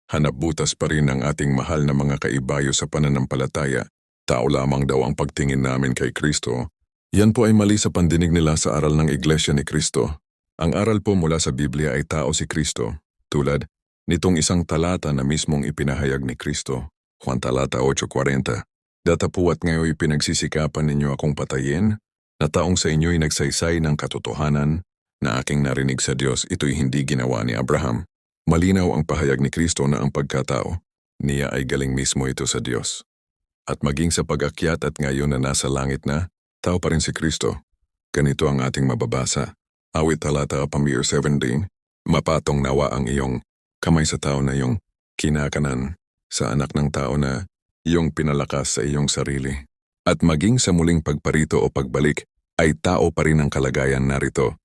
Hanap butas pa rin ang ating mahal na mga kaibayo sa pananampalataya. Tao lamang daw ang pagtingin namin kay Kristo. Yan po ay mali sa pandinig nila sa aral ng Iglesia ni Kristo. Ang aral po mula sa Biblia ay tao si Kristo, tulad nitong isang talata na mismong ipinahayag ni Kristo, Juan talata 8:40. Datapuat ngayon pinagsisikapan ninyo akong patayin, na taong sa inyo'y nagsaysay ng katotohanan, na aking narinig sa Diyos, ito'y hindi ginawa ni Abraham. Malinaw ang pahayag ni Kristo na ang pagkatao, niya ay galing mismo ito sa Diyos. At maging sa pag-akyat at ngayon na nasa langit na, tao pa rin si Kristo. Ganito ang ating mababasa. Awit talata 17, mapatong nawa ang iyong kamay sa tao na iyong kinakanan, sa anak ng tao na iyong pinalakas sa iyong sarili. At maging sa muling pagparito o pagbalik, ay tao pa rin ang kalagayan narito.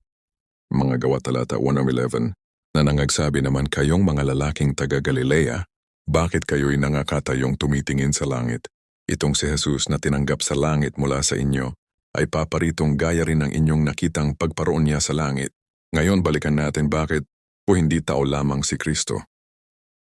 Mga Gawa talata 1:11, na nangagsabi naman kayong mga lalaking taga Galilea, bakit kayo'y nangakatayong tumitingin sa langit? Itong si Jesus na tinanggap sa langit mula sa inyo, ay paparitong gaya rin ng inyong nakitang pagparoon niya sa langit. Ngayon balikan natin bakit o hindi tao lamang si Kristo.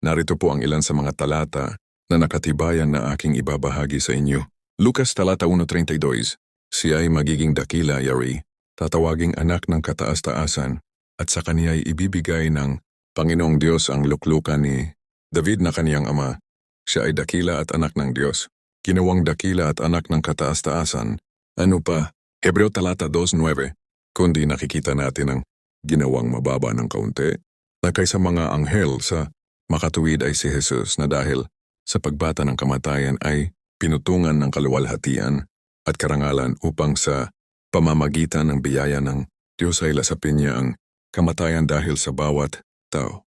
Narito po ang ilan sa mga talata na nakatibayan na aking ibabahagi sa inyo. Lucas talata 1:32, siya ay magiging dakila, yari, tatawaging anak ng kataas-taasan, at sa kaniya'y ibibigay ng Panginoong Diyos ang luklukan ni David na kaniyang ama. Siya ay dakila at anak ng Diyos, ginawang dakila at anak ng kataas-taasan. Ano pa? Hebreo talata 2:9, kundi nakikita natin ang ginawang mababa ng kaunti, na kaysa mga anghel sa makatuwid ay si Jesus na dahil sa pagbata ng kamatayan ay pinutungan ng kaluwalhatian at karangalan upang sa pamamagitan ng biyaya ng Diyos ay lasapin niya ang kamatayan dahil sa bawat tao.